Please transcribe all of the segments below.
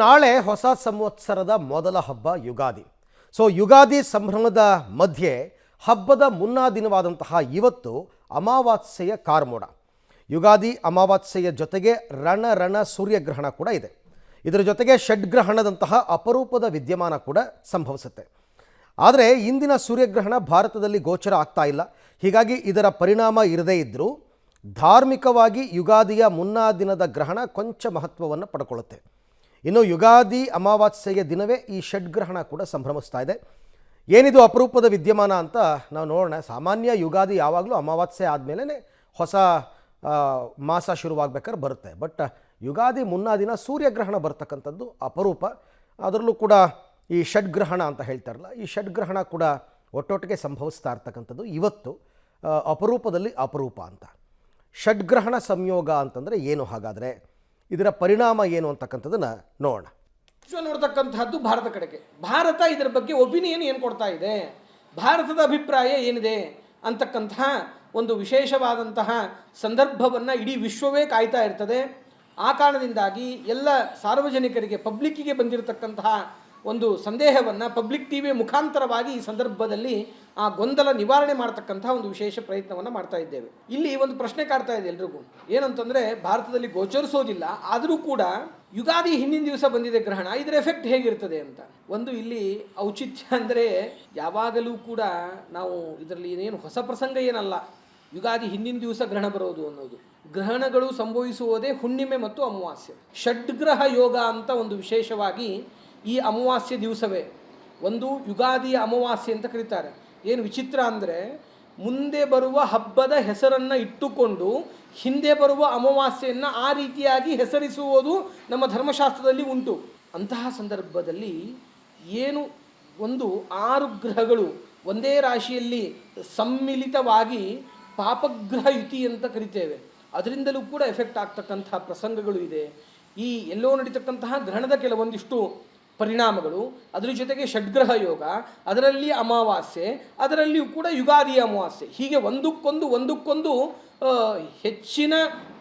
ನಾಳೆ ಹೊಸ ಸಂವತ್ಸರದ ಮೊದಲ ಹಬ್ಬ ಯುಗಾದಿ. ಯುಗಾದಿ ಸಂಭ್ರಮದ ಮಧ್ಯೆ ಹಬ್ಬದ ಮುನ್ನಾ ದಿನವಾದಂತಹ ಇವತ್ತು ಅಮಾವಾಸ್ಯೆಯ ಕಾರ್ಮೋಡ. ಯುಗಾದಿ ಅಮಾವಾಸ್ಯೆಯ ಜೊತೆಗೆ ರಣ ಸೂರ್ಯಗ್ರಹಣ ಕೂಡ ಇದೆ. ಇದರ ಜೊತೆಗೆ ಷಡ್ಗ್ರಹಣದಂತಹ ಅಪರೂಪದ ವಿದ್ಯಮಾನ ಕೂಡ ಸಂಭವಿಸುತ್ತೆ. ಆದರೆ ಇಂದಿನ ಸೂರ್ಯಗ್ರಹಣ ಭಾರತದಲ್ಲಿ ಗೋಚರ ಆಗ್ತಾ ಇಲ್ಲ. ಹೀಗಾಗಿ ಇದರ ಪರಿಣಾಮ ಇರದೇ ಇದ್ದರೂ ಧಾರ್ಮಿಕವಾಗಿ ಯುಗಾದಿಯ ಮುನ್ನಾ ದಿನದ ಗ್ರಹಣ ಕೊಂಚ ಮಹತ್ವವನ್ನು ಪಡ್ಕೊಳ್ಳುತ್ತೆ. ಇನ್ನು ಯುಗಾದಿ ಅಮಾವಾಸ್ಯೆಯ ದಿನವೇ ಈ ಷಡ್ಗ್ರಹಣ ಕೂಡ ಸಂಭ್ರಮಿಸ್ತಾ ಇದೆ. ಏನಿದು ಅಪರೂಪದ ವಿದ್ಯಮಾನ ಅಂತ ನಾವು ನೋಡೋಣ. ಸಾಮಾನ್ಯ ಯುಗಾದಿ ಯಾವಾಗಲೂ ಅಮಾವಾಸ್ಯೆ ಆದಮೇಲೆ ಹೊಸ ಮಾಸ ಶುರುವಾಗಬೇಕಾದ್ರೆ ಬರುತ್ತೆ. ಬಟ್ ಯುಗಾದಿ ಮುನ್ನಾ ದಿನ ಸೂರ್ಯಗ್ರಹಣ ಬರ್ತಕ್ಕಂಥದ್ದು ಅಪರೂಪ. ಅದರಲ್ಲೂ ಕೂಡ ಈ ಷಡ್ಗ್ರಹಣ ಅಂತ ಹೇಳ್ತಾರಲ್ಲ, ಈ ಷಡ್ಗ್ರಹಣ ಕೂಡ ಒಟ್ಟೊಟ್ಟಿಗೆ ಸಂಭವಿಸ್ತಾ ಇರ್ತಕ್ಕಂಥದ್ದು ಇವತ್ತು ಅಪರೂಪದಲ್ಲಿ ಅಪರೂಪ ಅಂತ. ಷಡ್ಗ್ರಹಣ ಸಂಯೋಗ ಅಂತಂದರೆ ಏನು, ಹಾಗಾದರೆ ಇದರ ಪರಿಣಾಮ ಏನು ಅಂತಕ್ಕಂಥದ್ದನ್ನು ನೋಡೋಣ. ನೋಡ್ತಕ್ಕಂಥದ್ದು ಭಾರತ ಕಡೆಗೆ. ಭಾರತ ಇದರ ಬಗ್ಗೆ ಒಪಿನಿಯನ್ ಏನು ಕೊಡ್ತಾ ಇದೆ, ಭಾರತದ ಅಭಿಪ್ರಾಯ ಏನಿದೆ ಅಂತಕ್ಕಂತಹ ಒಂದು ವಿಶೇಷವಾದಂತಹ ಸಂದರ್ಭವನ್ನು ಇಡೀ ವಿಶ್ವವೇ ಕಾಯ್ತಾ ಇರ್ತದೆ. ಆ ಕಾರಣದಿಂದಾಗಿ ಎಲ್ಲ ಸಾರ್ವಜನಿಕರಿಗೆ, ಪಬ್ಲಿಕ್ಕಿಗೆ ಬಂದಿರತಕ್ಕಂತಹ ಒಂದು ಸಂದೇಹವನ್ನು ಪಬ್ಲಿಕ್ ಟಿ ವಿ ಮುಖಾಂತರವಾಗಿ ಈ ಸಂದರ್ಭದಲ್ಲಿ ಆ ಗೊಂದಲ ನಿವಾರಣೆ ಮಾಡ್ತಕ್ಕಂಥ ಒಂದು ವಿಶೇಷ ಪ್ರಯತ್ನವನ್ನು ಮಾಡ್ತಾ ಇದ್ದೇವೆ. ಇಲ್ಲಿ ಒಂದು ಪ್ರಶ್ನೆ ಕಾಡ್ತಾ ಇದೆ ಎಲ್ರಿಗೂ, ಏನಂತಂದರೆ ಭಾರತದಲ್ಲಿ ಗೋಚರಿಸೋದಿಲ್ಲ, ಆದರೂ ಕೂಡ ಯುಗಾದಿ ಹಿಂದಿನ ದಿವಸ ಬಂದಿದೆ ಗ್ರಹಣ, ಇದರ ಎಫೆಕ್ಟ್ ಹೇಗಿರ್ತದೆ ಅಂತ. ಒಂದು ಇಲ್ಲಿ ಔಚಿತ್ಯ ಅಂದರೆ ಯಾವಾಗಲೂ ಕೂಡ ನಾವು ಇದರಲ್ಲಿ ಏನೇನು ಹೊಸ ಪ್ರಸಂಗ ಏನಲ್ಲ. ಯುಗಾದಿ ಹಿಂದಿನ ದಿವಸ ಗ್ರಹಣ ಬರೋದು ಅನ್ನೋದು, ಗ್ರಹಣಗಳು ಸಂಭವಿಸುವುದೇ ಹುಣ್ಣಿಮೆ ಮತ್ತು ಅಮಾವಾಸ್ಯೆ. ಷಡ್ಗ್ರಹ ಯೋಗ ಅಂತ ಒಂದು ವಿಶೇಷವಾಗಿ ಈ ಅಮಾವಾಸ್ಯೆ ದಿವಸವೇ ಒಂದು ಯುಗಾದಿಯ ಅಮಾವಾಸ್ಯೆ ಅಂತ ಕರೀತಾರೆ. ಏನು ವಿಚಿತ್ರ ಅಂದರೆ, ಮುಂದೆ ಬರುವ ಹಬ್ಬದ ಹೆಸರನ್ನು ಇಟ್ಟುಕೊಂಡು ಹಿಂದೆ ಬರುವ ಅಮಾವಾಸ್ಯೆಯನ್ನು ಆ ರೀತಿಯಾಗಿ ಹೆಸರಿಸುವುದು ನಮ್ಮ ಧರ್ಮಶಾಸ್ತ್ರದಲ್ಲಿ ಉಂಟು. ಅಂತಹ ಸಂದರ್ಭದಲ್ಲಿ ಏನು ಒಂದು 6 ಗ್ರಹಗಳು ಒಂದೇ ರಾಶಿಯಲ್ಲಿ ಸಮ್ಮಿಲಿತವಾಗಿ ಪಾಪಗ್ರಹ ಯುತಿ ಅಂತ ಕರಿತೇವೆ, ಅದರಿಂದಲೂ ಕೂಡ ಎಫೆಕ್ಟ್ ಆಗ್ತಕ್ಕಂತಹ ಪ್ರಸಂಗಗಳು ಇದೆ. ಈ ಎಲ್ಲೋ ನಡೀತಕ್ಕಂತಹ ಗ್ರಹಣದ ಕೆಲವೊಂದಿಷ್ಟು ಪರಿಣಾಮಗಳು, ಅದರ ಜೊತೆಗೆ ಷಡ್ಗ್ರಹ ಯೋಗ, ಅದರಲ್ಲಿ ಅಮಾವಾಸ್ಯೆ, ಅದರಲ್ಲಿಯೂ ಕೂಡ ಯುಗಾದಿ ಅಮಾವಾಸ್ಯೆ, ಹೀಗೆ ಒಂದಕ್ಕೊಂದು ಹೆಚ್ಚಿನ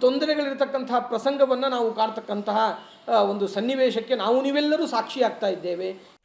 ತೊಂದರೆಗಳಿರ್ತಕ್ಕಂತಹ ಪ್ರಸಂಗವನ್ನು ನಾವು ಕಾಡ್ತಕ್ಕಂತಹ ಒಂದು ಸನ್ನಿವೇಶಕ್ಕೆ ನಾವು ನೀವೆಲ್ಲರೂ ಸಾಕ್ಷಿಯಾಗ್ತಾ ಇದ್ದೇವೆ.